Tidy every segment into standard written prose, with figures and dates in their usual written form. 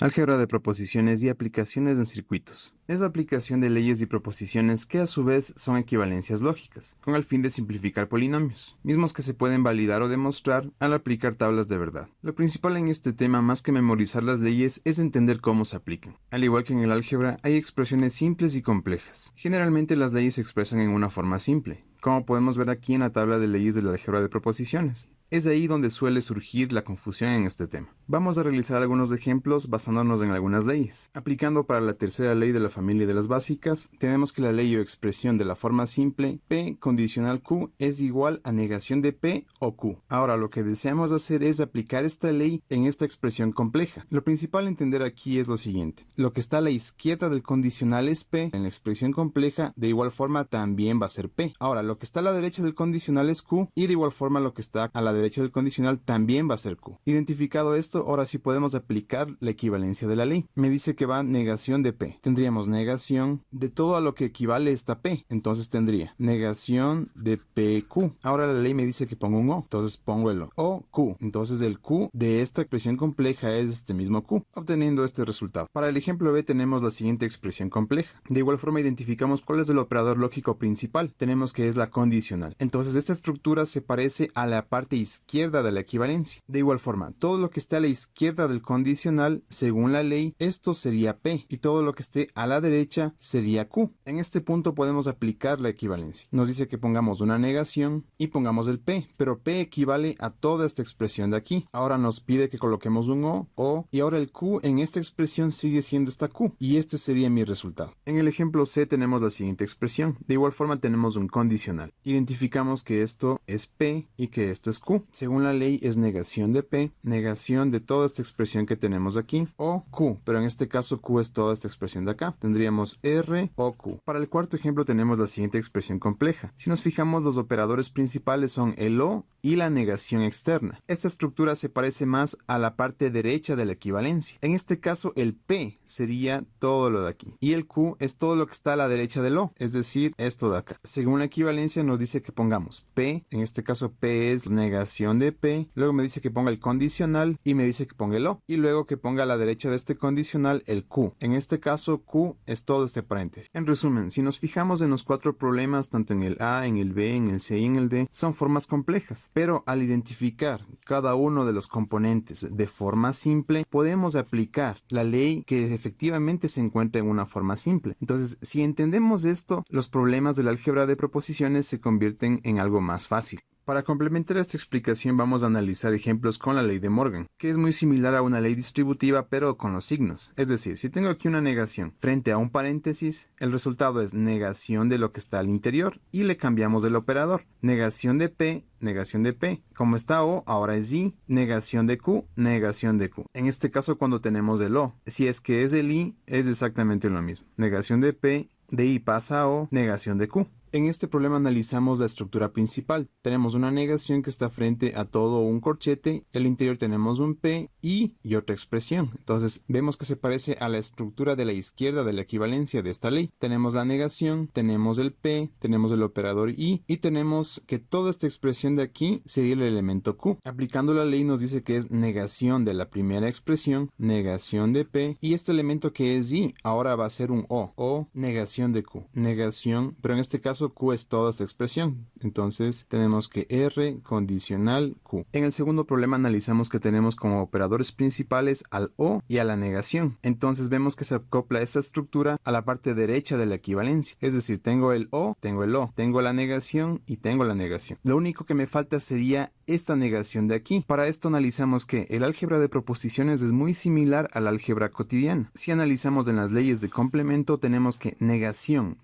Álgebra de proposiciones y aplicaciones en circuitos. Es la aplicación de leyes y proposiciones que a su vez son equivalencias lógicas, con el fin de simplificar polinomios, mismos que se pueden validar o demostrar al aplicar tablas de verdad. Lo principal en este tema, más que memorizar las leyes, es entender cómo se aplican. Al igual que en el álgebra, hay expresiones simples y complejas. Generalmente las leyes se expresan en una forma simple, como podemos ver aquí en la tabla de leyes de la álgebra de proposiciones. Es ahí donde suele surgir la confusión en este tema. Vamos a realizar algunos ejemplos basándonos en algunas leyes. Aplicando para la tercera ley de la familia de las básicas, tenemos que la ley o expresión de la forma simple P condicional Q es igual a negación de P o Q. Ahora lo que deseamos hacer es aplicar esta ley en esta expresión compleja. Lo principal a entender aquí es lo siguiente. Lo que está a la izquierda del condicional es P, en la expresión compleja de igual forma también va a ser P. Ahora lo que está a la derecha del condicional es Q y de igual forma lo que está a la derecha del condicional también va a ser Q. Identificado esto, ahora sí podemos aplicar la equivalencia de la ley. Me dice que va negación de P. Tendríamos negación de todo a lo que equivale esta P. Entonces tendría negación de PQ. Ahora la ley me dice que pongo un O. Entonces pongo el O. O Q. Entonces el Q de esta expresión compleja es este mismo Q, obteniendo este resultado. Para el ejemplo B tenemos la siguiente expresión compleja. De igual forma identificamos cuál es el operador lógico principal. Tenemos que es la condicional. Entonces esta estructura se parece a la parte izquierda de la equivalencia. De igual forma, todo lo que esté a la izquierda del condicional, según la ley, esto sería P, y todo lo que esté a la derecha sería Q. En este punto podemos aplicar la equivalencia. Nos dice que pongamos una negación y pongamos el P, pero P equivale a toda esta expresión de aquí. Ahora nos pide que coloquemos un O, y ahora el Q en esta expresión sigue siendo esta Q, y este sería mi resultado. En el ejemplo C tenemos la siguiente expresión. De igual forma tenemos un condicional. Identificamos que esto es P y que esto es Q. Según la ley es negación de P, negación de toda esta expresión que tenemos aquí, o Q, pero en este caso Q es toda esta expresión de acá. Tendríamos R o Q. Para el cuarto ejemplo tenemos la siguiente expresión compleja. Si nos fijamos, los operadores principales son el O y la negación externa. Esta estructura se parece más a la parte derecha de la equivalencia. En este caso el P sería todo lo de aquí y el Q es todo lo que está a la derecha del O, es decir, esto de acá. Según la equivalencia nos dice que pongamos P, en este caso P es negación de P, luego me dice que ponga el condicional y me dice que ponga el O, y luego que ponga a la derecha de este condicional el Q. En este caso Q es todo este paréntesis. En resumen, si nos fijamos en los cuatro problemas, tanto en el A, en el B, en el C y en el D, son formas complejas, pero al identificar cada uno de los componentes de forma simple, podemos aplicar la ley que efectivamente se encuentra en una forma simple. Entonces, si entendemos esto, los problemas de la álgebra de proposiciones se convierten en algo más fácil. Para complementar esta explicación vamos a analizar ejemplos con la ley de Morgan, que es muy similar a una ley distributiva pero con los signos. Es decir, si tengo aquí una negación frente a un paréntesis, el resultado es negación de lo que está al interior y le cambiamos el operador. Negación de P, negación de P. Como está O, ahora es I, negación de Q, negación de Q. En este caso cuando tenemos el O, si es que es el I, es exactamente lo mismo. Negación de P, de I pasa a O, negación de Q. En este problema analizamos la estructura principal. Tenemos una negación que está frente a todo un corchete, el interior tenemos un P, I y otra expresión. Entonces vemos que se parece a la estructura de la izquierda de la equivalencia de esta ley. Tenemos la negación, tenemos el P, tenemos el operador I y tenemos que toda esta expresión de aquí sería el elemento Q. Aplicando la ley nos dice que es negación de la primera expresión, negación de P y este elemento que es I ahora va a ser un O negación de Q. Negación, pero en este caso Q es toda esta expresión, entonces tenemos que R condicional Q. En el segundo problema analizamos que tenemos como operadores principales al O y a la negación, entonces vemos que se acopla esta estructura a la parte derecha de la equivalencia, es decir, tengo el O, tengo la negación y tengo la negación. Lo único que me falta sería esta negación de aquí. Para esto analizamos que el álgebra de proposiciones es muy similar al álgebra cotidiana. Si analizamos en las leyes de complemento tenemos que negación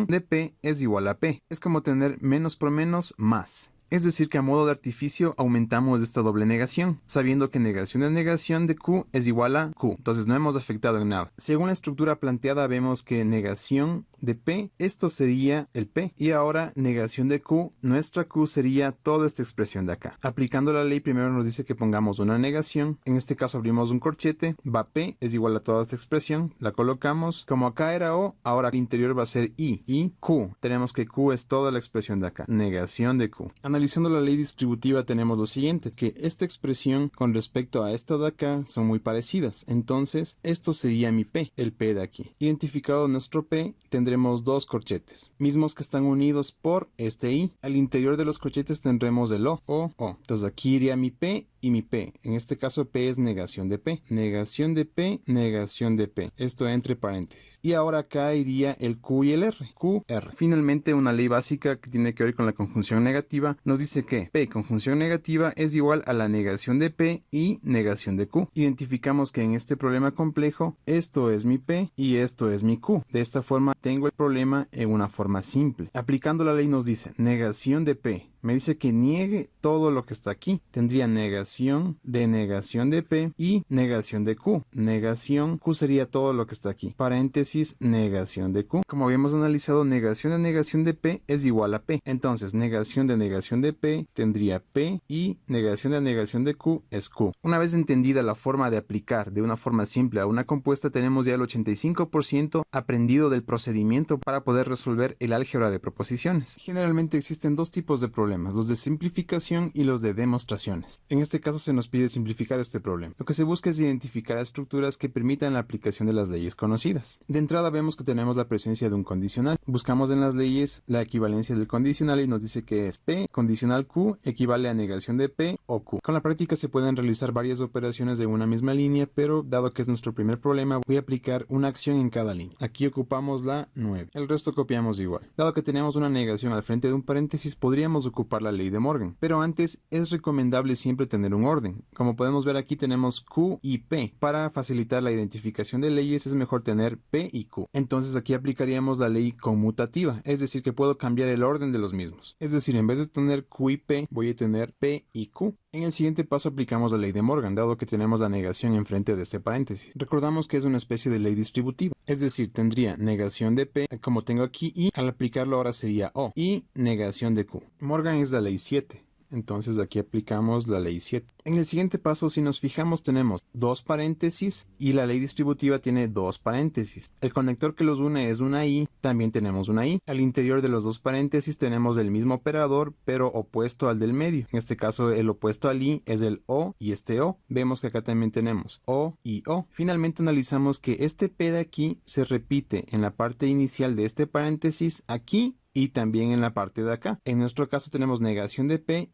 de P es igual a P. Es como tener menos por menos más. Es decir que a modo de artificio aumentamos esta doble negación, sabiendo que negación de Q es igual a Q. Entonces no hemos afectado en nada. Según la estructura planteada vemos que negación de P, esto sería el P. Y ahora negación de Q, nuestra Q sería toda esta expresión de acá. Aplicando la ley, primero nos dice que pongamos una negación. En este caso abrimos un corchete, va P, es igual a toda esta expresión, la colocamos. Como acá era O, ahora el interior va a ser I. Y Q, tenemos que Q es toda la expresión de acá, negación de Q. Analizando la ley distributiva tenemos lo siguiente, que esta expresión con respecto a esta de acá son muy parecidas. Entonces, esto sería mi P, el P de aquí. Identificado nuestro P, tendremos dos corchetes, mismos que están unidos por este I. Al interior de los corchetes tendremos el O. Entonces aquí iría mi P y mi P. En este caso P es negación de P. Negación de P, negación de P. Esto entre paréntesis. Y ahora acá iría el Q y el R. Q, R. Finalmente, una ley básica que tiene que ver con la conjunción negativa nos dice que P conjunción negativa es igual a la negación de P y negación de Q. Identificamos que en este problema complejo esto es mi P y esto es mi Q. De esta forma tengo el problema en una forma simple. Aplicando la ley nos dice negación de P. Me dice que niegue todo lo que está aquí. Tendría negación de P y negación de Q. Negación Q sería todo lo que está aquí. Paréntesis, negación de Q. Como habíamos analizado, negación de P es igual a P. Entonces, negación de P tendría P y negación de Q es Q. Una vez entendida la forma de aplicar de una forma simple a una compuesta, tenemos ya el 85% aprendido del procedimiento para poder resolver el álgebra de proposiciones. Generalmente existen dos tipos de problemas, los de simplificación y los de demostraciones. En este caso se nos pide simplificar este problema. Lo que se busca es identificar estructuras que permitan la aplicación de las leyes conocidas. De entrada vemos que tenemos la presencia de un condicional. Buscamos en las leyes la equivalencia del condicional y nos dice que es P condicional Q equivale a negación de P o Q. Con la práctica se pueden realizar varias operaciones de una misma línea, pero dado que es nuestro primer problema, voy a aplicar una acción en cada línea. Aquí ocupamos la 9. El resto copiamos igual. Dado que tenemos una negación al frente de un paréntesis, podríamos ocupar la ley de Morgan. Pero antes es recomendable siempre tener un orden. Como podemos ver aquí tenemos Q y P. Para facilitar la identificación de leyes es mejor tener P y Q. Entonces aquí aplicaríamos la ley conmutativa, es decir que puedo cambiar el orden de los mismos. Es decir, en vez de tener Q y P, voy a tener P y Q. En el siguiente paso aplicamos la ley de Morgan, dado que tenemos la negación enfrente de este paréntesis. Recordamos que es una especie de ley distributiva, es decir, tendría negación de P, como tengo aquí, y al aplicarlo ahora sería O, y negación de Q. Morgan es la ley 7. Entonces aquí aplicamos la ley 7. En el siguiente paso, si nos fijamos, tenemos dos paréntesis y la ley distributiva tiene dos paréntesis. El conector que los une es una I, también tenemos una I. Al interior de los dos paréntesis tenemos el mismo operador, pero opuesto al del medio. En este caso, el opuesto al I es el O y este O. Vemos que acá también tenemos O y O. Finalmente analizamos que este P de aquí se repite en la parte inicial de este paréntesis aquí y también en la parte de acá. En nuestro caso tenemos negación de P,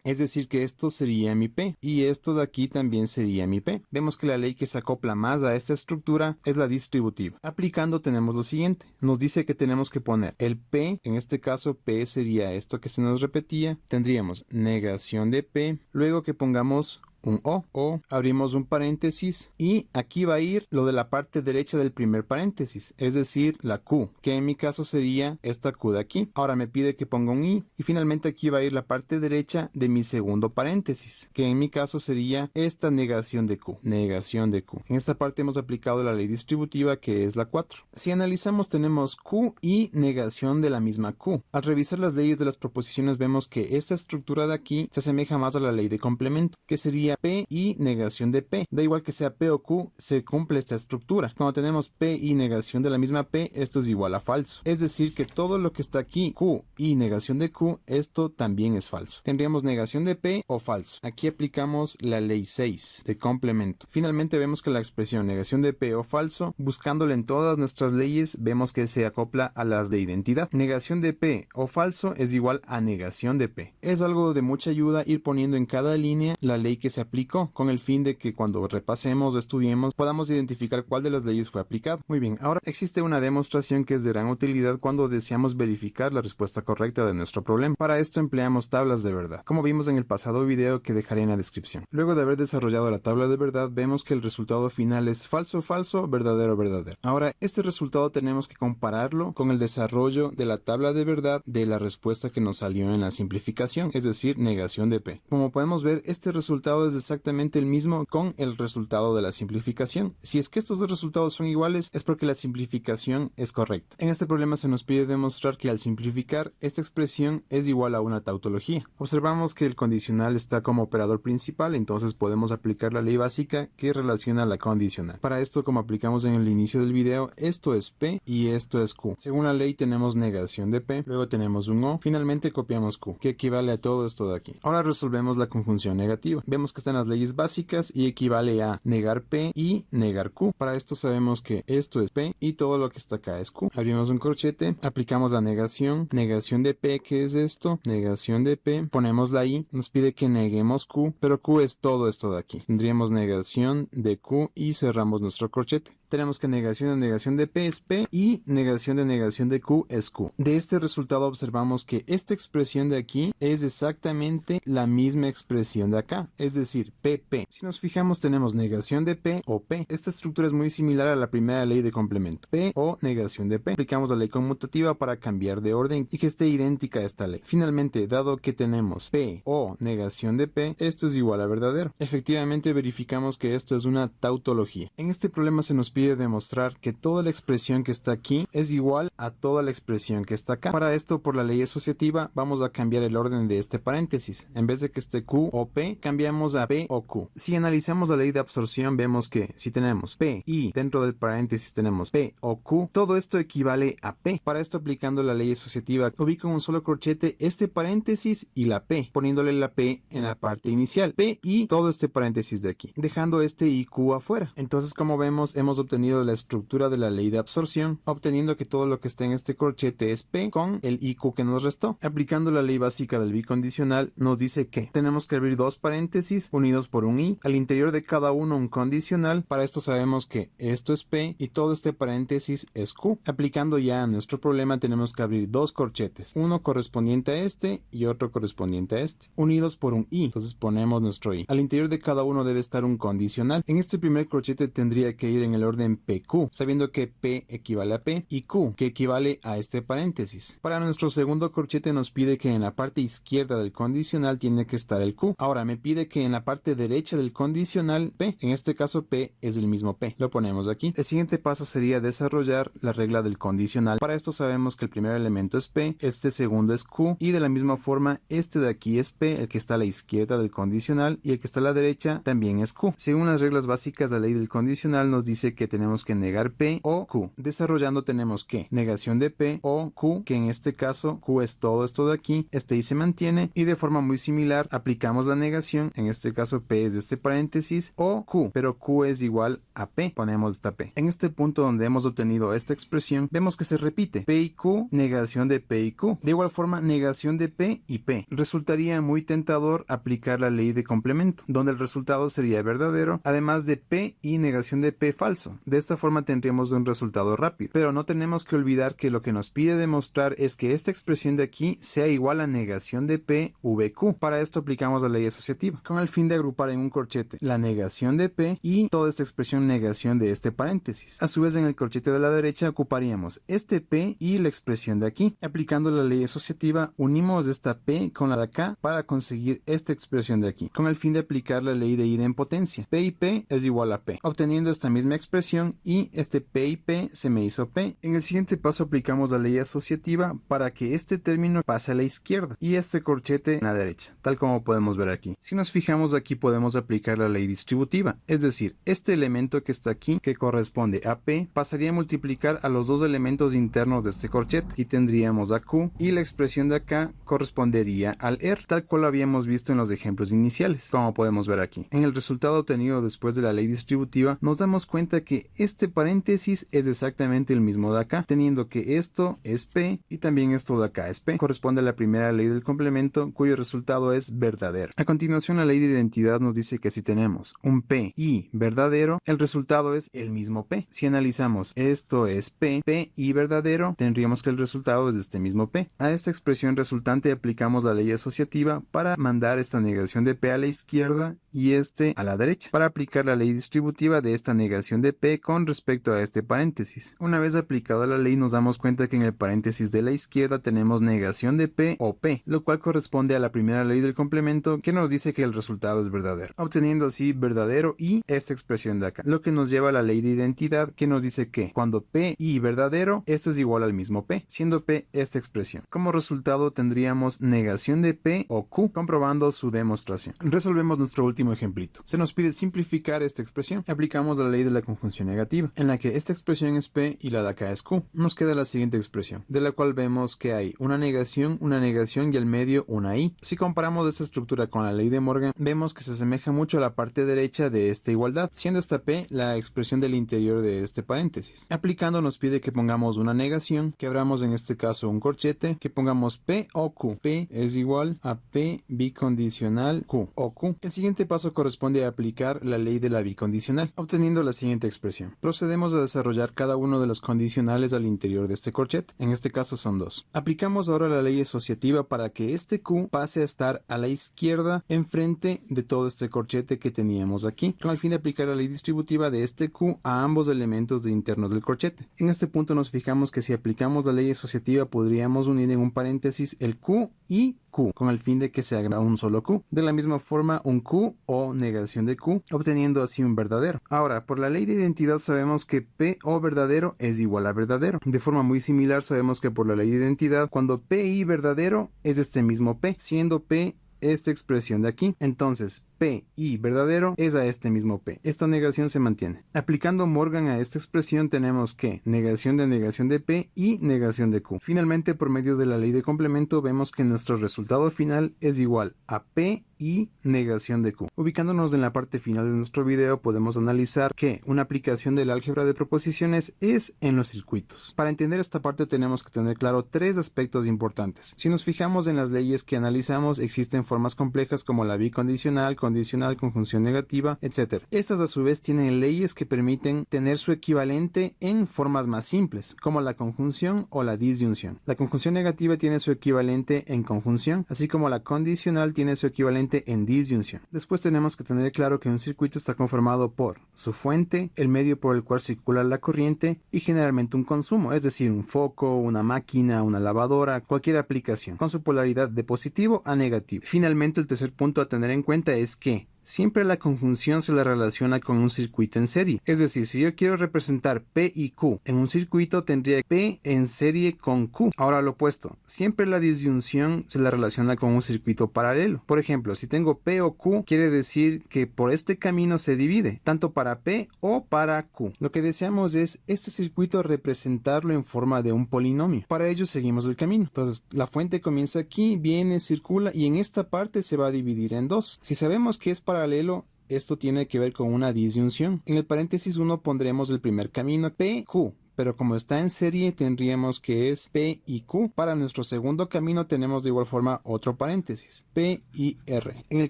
es decir que esto sería mi P y esto de aquí también sería mi P. Vemos que la ley que se acopla más a esta estructura es la distributiva. Aplicando tenemos lo siguiente, nos dice que tenemos que poner el P, en este caso P sería esto que se nos repetía, tendríamos negación de P, luego que pongamos un O, abrimos un paréntesis y aquí va a ir lo de la parte derecha del primer paréntesis, es decir, la Q, que en mi caso sería esta Q de aquí. Ahora me pide que ponga un I y finalmente aquí va a ir la parte derecha de mi segundo paréntesis, que en mi caso sería esta negación de Q, En esta parte hemos aplicado la ley distributiva que es la 4. Si analizamos tenemos Q y negación de la misma Q. Al revisar las leyes de las proposiciones vemos que esta estructura de aquí se asemeja más a la ley de complemento, que sería P y negación de P. Da igual que sea P o Q, se cumple esta estructura. Cuando tenemos P y negación de la misma P, esto es igual a falso. Es decir que todo lo que está aquí, Q y negación de Q, esto también es falso. Tendríamos negación de P o falso. Aquí aplicamos la ley 6 de complemento. Finalmente vemos que la expresión negación de P o falso, buscándola en todas nuestras leyes, vemos que se acopla a las de identidad. Negación de P o falso es igual a negación de P. Es algo de mucha ayuda ir poniendo en cada línea la ley que se aplicó, con el fin de que cuando repasemos o estudiemos podamos identificar cuál de las leyes fue aplicado. Muy bien, ahora existe una demostración que es de gran utilidad cuando deseamos verificar la respuesta correcta de nuestro problema. Para esto empleamos tablas de verdad, como vimos en el pasado video que dejaré en la descripción. Luego de haber desarrollado la tabla de verdad, vemos que el resultado final es falso, falso, verdadero, verdadero. Ahora, este resultado tenemos que compararlo con el desarrollo de la tabla de verdad de la respuesta que nos salió en la simplificación, es decir, negación de P. Como podemos ver, este resultado es exactamente el mismo con el resultado de la simplificación. Si es que estos dos resultados son iguales, es porque la simplificación es correcta. En este problema se nos pide demostrar que al simplificar, esta expresión es igual a una tautología. Observamos que el condicional está como operador principal, entonces podemos aplicar la ley básica que relaciona la condicional. Para esto, como aplicamos en el inicio del video, esto es P y esto es Q. Según la ley tenemos negación de P, luego tenemos un O, finalmente copiamos Q, que equivale a todo esto de aquí. Ahora resolvemos la conjunción negativa. Vemos que están las leyes básicas y equivale a negar P y negar Q. Para esto sabemos que esto es P y todo lo que está acá es Q. Abrimos un corchete, aplicamos la negación de P, que es esto, negación de P, ponemos la I, nos pide que neguemos Q, pero Q es todo esto de aquí. Tendríamos negación de Q y cerramos nuestro corchete. Tenemos que negación de P es P y negación de Q es Q. De este resultado observamos que esta expresión de aquí es exactamente la misma expresión de acá, es decir, PP. Si nos fijamos tenemos negación de P o P. Esta estructura es muy similar a la primera ley de complemento, P o negación de P. Aplicamos la ley conmutativa para cambiar de orden y que esté idéntica a esta ley. Finalmente, dado que tenemos P o negación de P, esto es igual a verdadero. Efectivamente verificamos que esto es una tautología. En este problema se nos pide demostrar que toda la expresión que está aquí es igual a toda la expresión que está acá. Para esto, por la ley asociativa, vamos a cambiar el orden de este paréntesis. En vez de que esté Q o P, cambiamos a P o Q. Si analizamos la ley de absorción, vemos que si tenemos P y dentro del paréntesis tenemos P o Q, todo esto equivale a P. Para esto, aplicando la ley asociativa, ubico en un solo corchete este paréntesis y la P, poniéndole la P en la parte inicial, P y todo este paréntesis de aquí, dejando este y Q afuera. Entonces, como vemos, hemos obtenido la estructura de la ley de absorción, obteniendo que todo lo que está en este corchete es P con el IQ que nos restó. Aplicando la ley básica del bicondicional, nos dice que tenemos que abrir dos paréntesis unidos por un I, al interior de cada uno un condicional. Para esto sabemos que esto es P y todo este paréntesis es Q. Aplicando ya a nuestro problema, tenemos que abrir dos corchetes, uno correspondiente a este y otro correspondiente a este, unidos por un I. Entonces ponemos nuestro I. Al interior de cada uno debe estar un condicional. En este primer corchete tendría que ir en el orden PQ, sabiendo que P equivale a P y Q, que equivale a este paréntesis. Para nuestro segundo corchete nos pide que en la parte izquierda del condicional tiene que estar el Q. Ahora me pide que en la parte derecha del condicional P, en este caso P es el mismo P. Lo ponemos aquí. El siguiente paso sería desarrollar la regla del condicional. Para esto sabemos que el primer elemento es P, este segundo es Q y de la misma forma este de aquí es P, el que está a la izquierda del condicional, y el que está a la derecha también es Q. Según las reglas básicas de la ley del condicional nos dice que tenemos que negar P o Q. Desarrollando tenemos que negación de P o Q, que en este caso Q es todo esto de aquí, este I se mantiene, y de forma muy similar aplicamos la negación, en este caso P es de este paréntesis o Q, pero Q es igual a P, ponemos esta P. En este punto donde hemos obtenido esta expresión, vemos que se repite P y Q, negación de P y Q. De igual forma, negación de P y P. Resultaría muy tentador aplicar la ley de complemento, donde el resultado sería verdadero, además de P y negación de P falso. De esta forma tendríamos un resultado rápido, pero no tenemos que olvidar que lo que nos pide demostrar es que esta expresión de aquí sea igual a negación de P VQ. Para esto aplicamos la ley asociativa, con el fin de agrupar en un corchete la negación de P y toda esta expresión negación de este paréntesis. A su vez, en el corchete de la derecha ocuparíamos este P y la expresión de aquí. Aplicando la ley asociativa, unimos esta P con la de acá para conseguir esta expresión de aquí, con el fin de aplicar la ley de idempotencia. P y P es igual a P, obteniendo esta misma expresión, y este P y P se me hizo P. En el siguiente paso aplicamos la ley asociativa para que este término pase a la izquierda y este corchete a la derecha, tal como podemos ver aquí. Si nos fijamos aquí podemos aplicar la ley distributiva, es decir, este elemento que está aquí, que corresponde a P, pasaría a multiplicar a los dos elementos internos de este corchete. Aquí tendríamos a Q y la expresión de acá correspondería al R, tal cual lo habíamos visto en los ejemplos iniciales, como podemos ver aquí. En el resultado obtenido después de la ley distributiva nos damos cuenta que este paréntesis es exactamente el mismo de acá, teniendo que esto es P y también esto de acá es P. Corresponde a la primera ley del complemento, cuyo resultado es verdadero. A continuación, la ley de identidad nos dice que si tenemos un P y verdadero, el resultado es el mismo P. Si analizamos esto es P, P y verdadero, tendríamos que el resultado es de este mismo P. A esta expresión resultante aplicamos la ley asociativa para mandar esta negación de P a la izquierda y este a la derecha, para aplicar la ley distributiva de esta negación de P con respecto a este paréntesis. Una vez aplicada la ley nos damos cuenta que en el paréntesis de la izquierda tenemos negación de P o P, lo cual corresponde a la primera ley del complemento que nos dice que el resultado es verdadero, obteniendo así verdadero y esta expresión de acá, lo que nos lleva a la ley de identidad que nos dice que cuando P y verdadero, esto es igual al mismo P, siendo P esta expresión. Como resultado tendríamos negación de P o Q, comprobando su demostración. Resolvemos nuestro último ejemplito. Se nos pide simplificar esta expresión. Aplicamos la ley de la conjunción negativa, en la que esta expresión es P y la de acá es Q. Nos queda la siguiente expresión, de la cual vemos que hay una negación y al medio una I. Si comparamos esta estructura con la ley de Morgan, vemos que se asemeja mucho a la parte derecha de esta igualdad, siendo esta P la expresión del interior de este paréntesis. Aplicando nos pide que pongamos una negación, que abramos en este caso un corchete, que pongamos P o Q. P es igual a P bicondicional Q o Q. El siguiente paso corresponde a aplicar la ley de la bicondicional, obteniendo la siguiente expresión. Procedemos a desarrollar cada uno de los condicionales al interior de este corchete. En este caso son dos. Aplicamos ahora la ley asociativa para que este Q pase a estar a la izquierda enfrente de todo este corchete que teníamos aquí, con el fin de aplicar la ley distributiva de este Q a ambos elementos internos del corchete. En este punto nos fijamos que si aplicamos la ley asociativa podríamos unir en un paréntesis el Q y Q, con el fin de que se haga un solo Q. De la misma forma un Q o negación de Q, obteniendo así un verdadero. Ahora, por la ley de identidad sabemos que P o verdadero es igual a verdadero. De forma muy similar sabemos que por la ley de identidad, cuando P y verdadero es este mismo P, siendo P esta expresión de aquí. Entonces P y verdadero es a este mismo P. Esta negación se mantiene. Aplicando Morgan a esta expresión tenemos que negación de P y negación de Q. Finalmente, por medio de la ley de complemento vemos que nuestro resultado final es igual a P y negación de Q. Ubicándonos en la parte final de nuestro video podemos analizar que una aplicación del álgebra de proposiciones es en los circuitos. Para entender esta parte tenemos que tener claro tres aspectos importantes. Si nos fijamos en las leyes que analizamos, existen formas complejas como la bicondicional, condicional, conjunción negativa, etc. Estas a su vez tienen leyes que permiten tener su equivalente en formas más simples, como la conjunción o la disyunción. La conjunción negativa tiene su equivalente en conjunción, así como la condicional tiene su equivalente en disyunción. Después tenemos que tener claro que un circuito está conformado por su fuente, el medio por el cual circula la corriente y generalmente un consumo, es decir, un foco, una máquina, una lavadora, cualquier aplicación, con su polaridad de positivo a negativo. Finalmente, el tercer punto a tener en cuenta es que siempre la conjunción se la relaciona con un circuito en serie. Es decir, si yo quiero representar P y Q en un circuito, tendría P en serie con Q. Ahora lo opuesto, siempre la disyunción se la relaciona con un circuito paralelo. Por ejemplo, si tengo P o Q, quiere decir que por este camino se divide, tanto para P o para Q. Lo que deseamos es este circuito representarlo en forma de un polinomio. Para ello seguimos el camino. Entonces, la fuente comienza aquí, viene, circula y en esta parte se va a dividir en dos. Si sabemos que es paralelo, esto tiene que ver con una disyunción. En el paréntesis 1 pondremos el primer camino PQ, pero como está en serie tendríamos que es P y Q. Para nuestro segundo camino tenemos de igual forma otro paréntesis, P y R. En el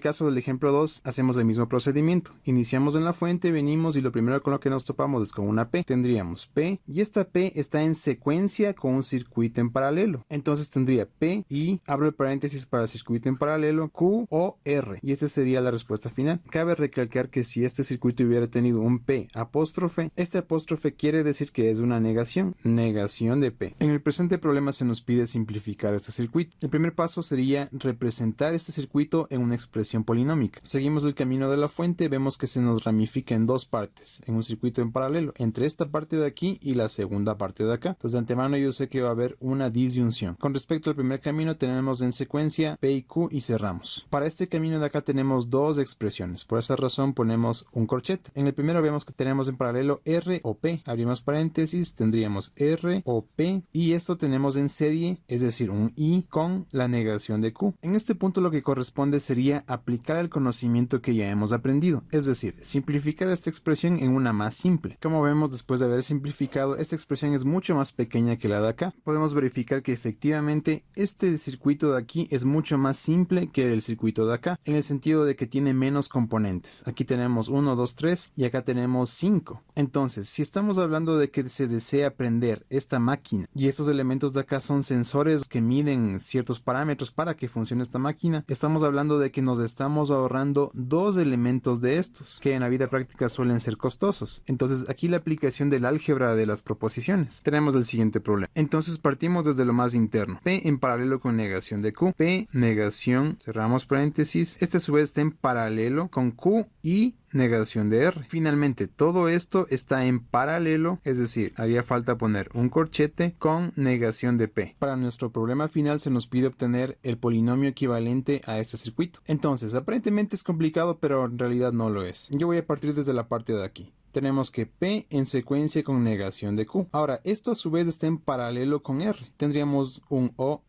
caso del ejemplo 2 hacemos el mismo procedimiento. Iniciamos en la fuente, venimos y lo primero con lo que nos topamos es con una P. Tendríamos P y esta P está en secuencia con un circuito en paralelo. Entonces tendría P y abro el paréntesis para el circuito en paralelo Q o R y esta sería la respuesta final. Cabe recalcar que si este circuito hubiera tenido un P apóstrofe, este apóstrofe quiere decir que es una negación de P. En el presente problema se nos pide simplificar este circuito. El primer paso sería representar este circuito en una expresión polinómica. Seguimos el camino de la fuente, vemos que se nos ramifica en dos partes, en un circuito en paralelo, entre esta parte de aquí y la segunda parte de acá. Entonces de antemano yo sé que va a haber una disyunción. Con respecto al primer camino tenemos en secuencia P y Q y cerramos. Para este camino de acá tenemos dos expresiones, por esa razón ponemos un corchete. En el primero vemos que tenemos en paralelo R o P, abrimos paréntesis, tendríamos R o P y esto tenemos en serie, es decir, un I con la negación de Q. En este punto lo que corresponde sería aplicar el conocimiento que ya hemos aprendido, es decir, simplificar esta expresión en una más simple. Como vemos, después de haber simplificado, esta expresión es mucho más pequeña que la de acá. Podemos verificar que efectivamente este circuito de aquí es mucho más simple que el circuito de acá, en el sentido de que tiene menos componentes. Aquí tenemos 1, 2, 3 y acá tenemos 5. Entonces, si estamos hablando de que se desea prender esta máquina y estos elementos de acá son sensores que miden ciertos parámetros para que funcione esta máquina, estamos hablando de que nos estamos ahorrando dos elementos de estos, que en la vida práctica suelen ser costosos. Entonces aquí la aplicación del álgebra de las proposiciones. Tenemos el siguiente problema. Entonces partimos desde lo más interno. P en paralelo con negación de Q. P negación, cerramos paréntesis. Este a su vez está en paralelo con Q y negación de R. Finalmente, todo esto está en paralelo, es decir, haría falta poner un corchete con negación de P. Para nuestro problema final se nos pide obtener el polinomio equivalente a este circuito. Entonces, aparentemente es complicado, pero en realidad no lo es. Yo voy a partir desde la parte de aquí. Tenemos que P en secuencia con negación de Q. Ahora, esto a su vez está en paralelo con R. Tendríamos un OR.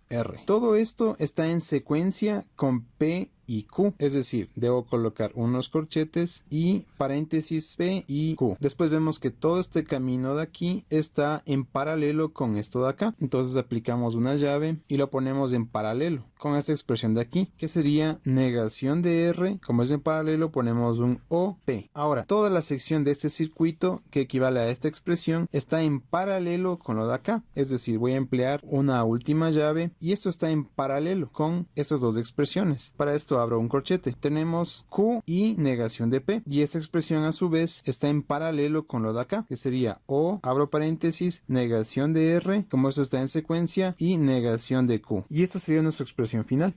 Todo esto está en secuencia con P y Q, es decir, debo colocar unos corchetes y paréntesis P y Q. Después vemos que todo este camino de aquí está en paralelo con esto de acá. Entonces aplicamos una llave y lo ponemos en paralelo con esta expresión de aquí, que sería negación de R. Como es en paralelo, ponemos un OP. Ahora, toda la sección de este circuito, que equivale a esta expresión, está en paralelo con lo de acá. Es decir, voy a emplear una última llave y esto está en paralelo con estas dos expresiones. Para esto abro un corchete. Tenemos Q y negación de P, y esta expresión a su vez está en paralelo con lo de acá, que sería O, abro paréntesis, negación de R, como esto está en secuencia, y negación de Q. Y esta sería nuestra expresión final.